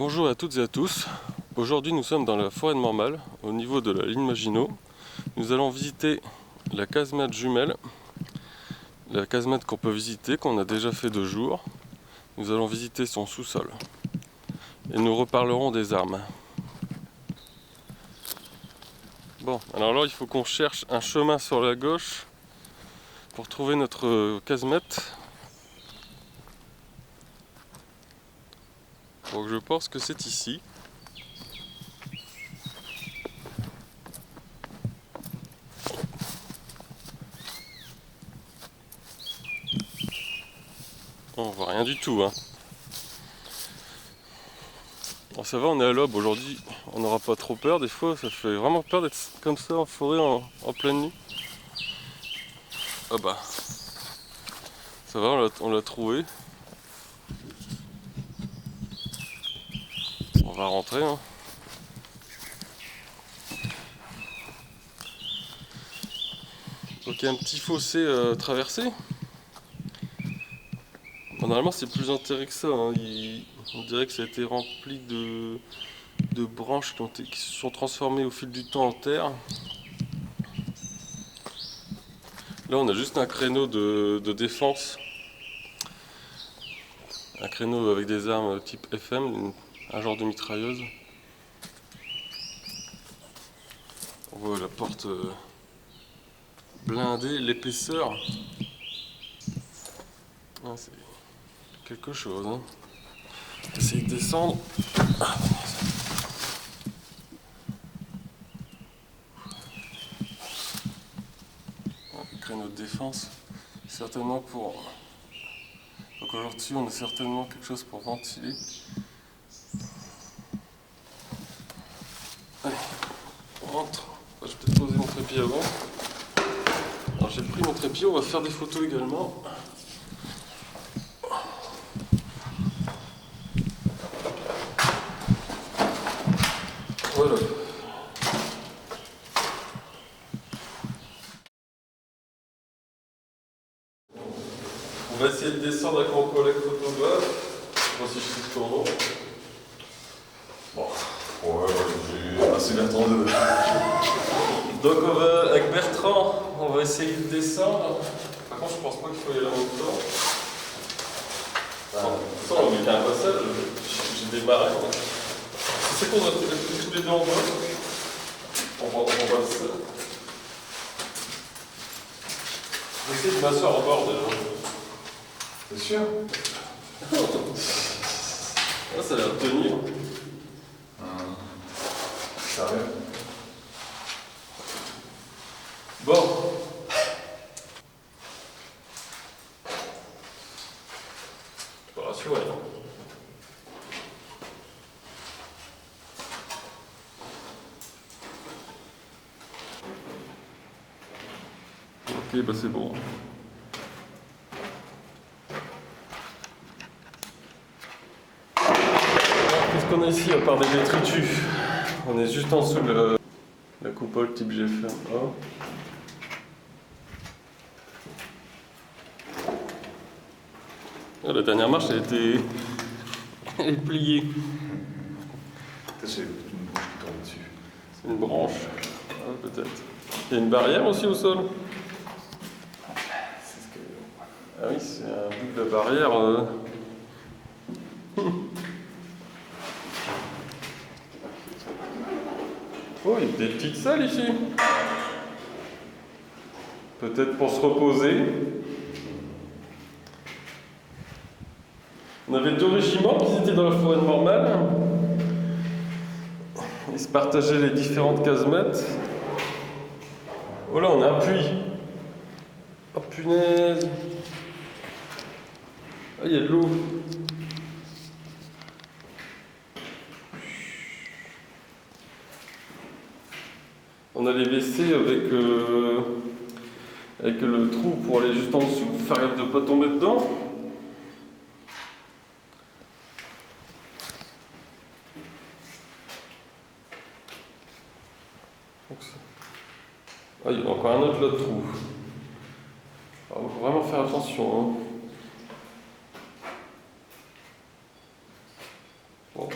Bonjour à toutes et à tous. Aujourd'hui nous sommes dans la forêt de Mormal, au niveau de la ligne Maginot. Nous allons visiter la casemate jumelle, la casemate qu'on peut visiter, qu'on a déjà fait 2 jours. Nous allons visiter son sous-sol. Et nous reparlerons des armes. Bon, alors là il faut qu'on cherche un chemin sur la gauche pour trouver notre casemate. Donc je pense que c'est ici. On voit rien du tout, hein. Bon, ça va, on est à l'aube aujourd'hui, on n'aura pas trop peur. Des fois, ça fait vraiment peur d'être comme ça en forêt en pleine nuit. Ah bah, ça va, on l'a trouvé. On va rentrer, hein. Donc il y a un petit fossé traversé. Bon, normalement, c'est plus enterré que ça, hein. On dirait que ça a été rempli de branches qui se sont transformées au fil du temps en terre. Là, on a juste un créneau de défense. Un créneau avec des armes type FM, un genre de mitrailleuse. On voit la porte blindée, l'épaisseur. Ah, c'est quelque chose, hein. On va essayer de descendre. Ah, créneau de défense. Certainement pour... Donc aujourd'hui, on a certainement quelque chose pour ventiler. Allez, on rentre. Je vais peut-être poser mon trépied avant. Alors j'ai pris mon trépied, on va faire des photos également. Voilà. On va essayer de descendre avec mon collègue photographe. Moi aussi je suis son nom. Bon, ouais, j'ai assez l'attendre. Donc on va, avec Bertrand, on va essayer de descendre. Par contre je pense pas qu'il faut y aller en même temps. Ça on met qu'un passage, j'ai démarré. C'est qu'on doit tous les deux en bas. On va ça. Je vais essayer de m'asseoir en bord déjà. C'est sûr? Ah, ça a l'air de tenir. Sérieux? Bon. Je peux rassurer. Ok, bah c'est bon. Qu'est-ce qu'on a ici à part des détritus? On est juste en dessous de la coupole type GFM. Oh. Ah, la dernière marche, elle est pliée. C'est une branche qui tombe dessus. C'est une branche. Ah, peut-être. Il y a une barrière aussi au sol. C'est ce que... Ah oui, c'est un bout de barrière. Oh, il y a des petites salles ici. Peut-être pour se reposer. On avait 2 régiments qui étaient dans la forêt de Mormal. Ils se partageaient les différentes casemates. Oh là, on a un puits. Oh punaise. Ah, il y a de l'eau. On a les WC avec le trou pour aller juste en dessous, pour faire gaffe de ne pas tomber dedans. Ah, il y a encore un autre là de trou. Il faut vraiment faire attention, hein. Bon.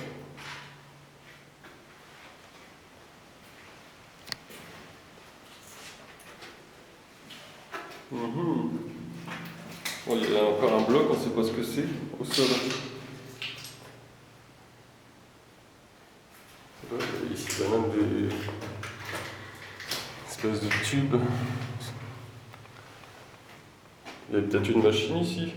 Mhm. Bon, il y a encore un bloc, on ne sait pas ce que c'est au sol. Ouais, ici, il y a même des espèces de tubes. Il y a peut-être une machine ici.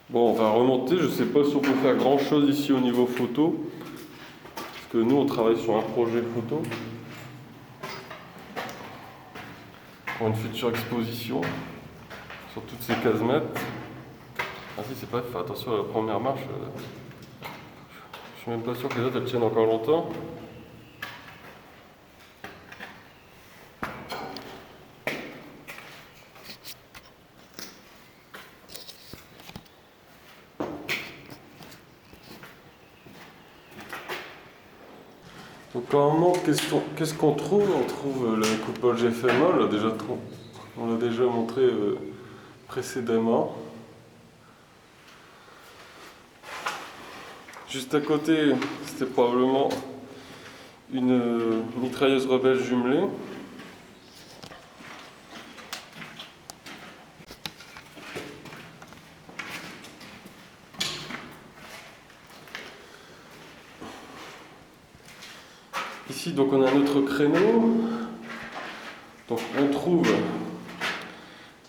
Bon, on va remonter, je ne sais pas si on peut faire grand chose ici au niveau photo, parce que nous on travaille sur un projet photo, pour une future exposition, sur toutes ces casemates. Ah si, c'est pas, faire attention à la première marche, je suis même pas sûr que les autres elles tiennent encore longtemps. Donc quand on monte, qu'est-ce qu'on trouve? On trouve la coupole GFMA, on l'a déjà montré précédemment. Juste à côté, c'était probablement une mitrailleuse rebelle jumelée. Ici, donc on a un autre créneau. Donc on trouve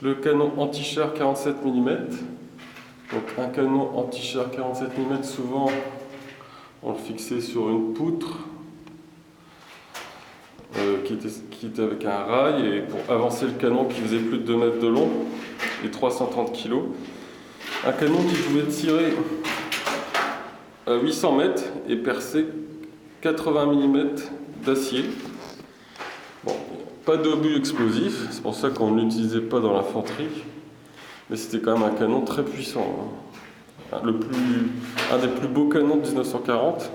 le canon anti-char 47 mm. Donc un canon anti-char 47 mm, souvent on le fixait sur une poutre qui était avec un rail, et pour avancer le canon qui faisait plus de 2 mètres de long et 330 kg. Un canon qui pouvait tirer à 800 mètres et percer 80 mm d'acier. Bon, pas d'obus explosif, c'est pour ça qu'on ne l'utilisait pas dans l'infanterie, mais c'était quand même un canon très puissant. Un des plus beaux canons de 1940.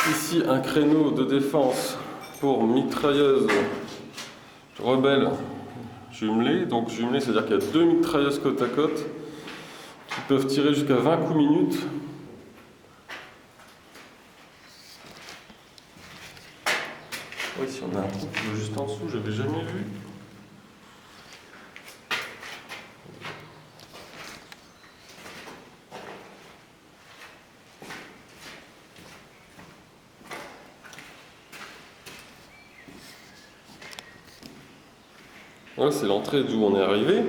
Ici, un créneau de défense pour mitrailleuse rebelle jumelée. Donc jumelée, c'est-à-dire qu'il y a deux mitrailleuses côte à côte qui peuvent tirer jusqu'à 20 coups minutes. Oui, si on a un couple juste en dessous, j'avais jamais vu. Voilà, c'est l'entrée d'où on est arrivé.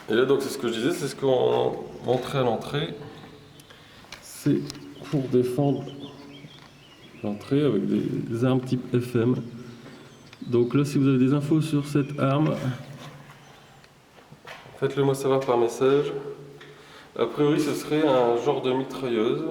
Et là, donc, c'est ce que je disais, c'est ce qu'on montrait à l'entrée. C'est pour défendre l'entrée avec des armes type FM. Donc là, si vous avez des infos sur cette arme, faites-le moi savoir par message. A priori, ce serait un genre de mitrailleuse.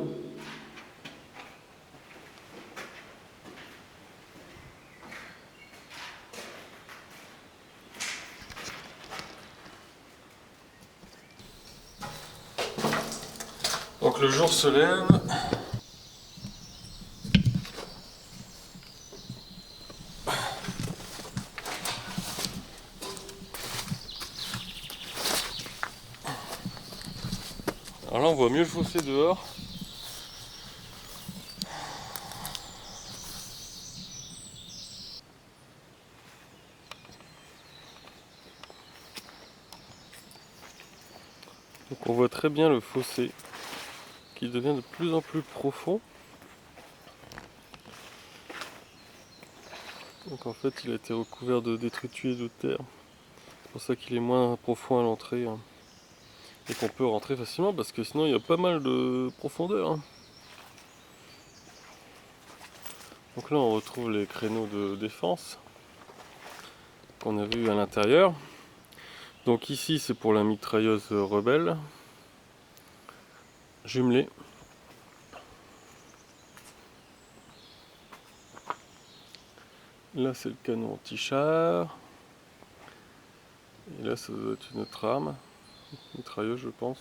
Donc le jour se lève. Alors là, on voit mieux le fossé dehors. Donc on voit très bien le fossé qui devient de plus en plus profond. Donc en fait, il a été recouvert de détritus et de terre. C'est pour ça qu'il est moins profond à l'entrée, hein. Et qu'on peut rentrer facilement, parce que sinon il y a pas mal de profondeur, hein. Donc là, on retrouve les créneaux de défense qu'on avait eu à l'intérieur. Donc ici, c'est pour la mitrailleuse rebelle jumelée. Là, c'est le canon anti-char. Et là, ça doit être une autre arme, mitrailleuse, je pense.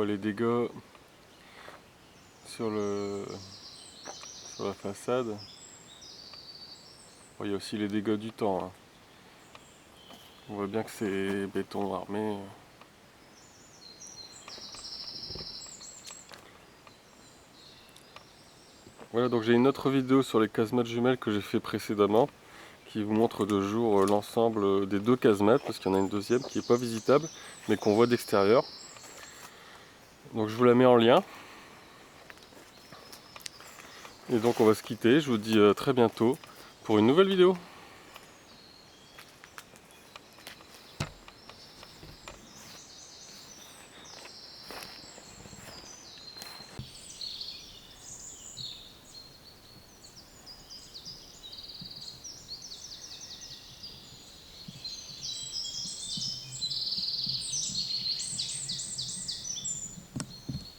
les dégâts sur la façade. Bon, il y a aussi les dégâts du temps, hein. On voit bien que c'est béton armé. Voilà, donc j'ai une autre vidéo sur les casemates jumelles que j'ai fait précédemment, qui vous montre de jour l'ensemble des 2 casemates, parce qu'il y en a une deuxième qui n'est pas visitable, mais qu'on voit d'extérieur. Donc je vous la mets en lien. Et donc on va se quitter, je vous dis à très bientôt pour une nouvelle vidéo.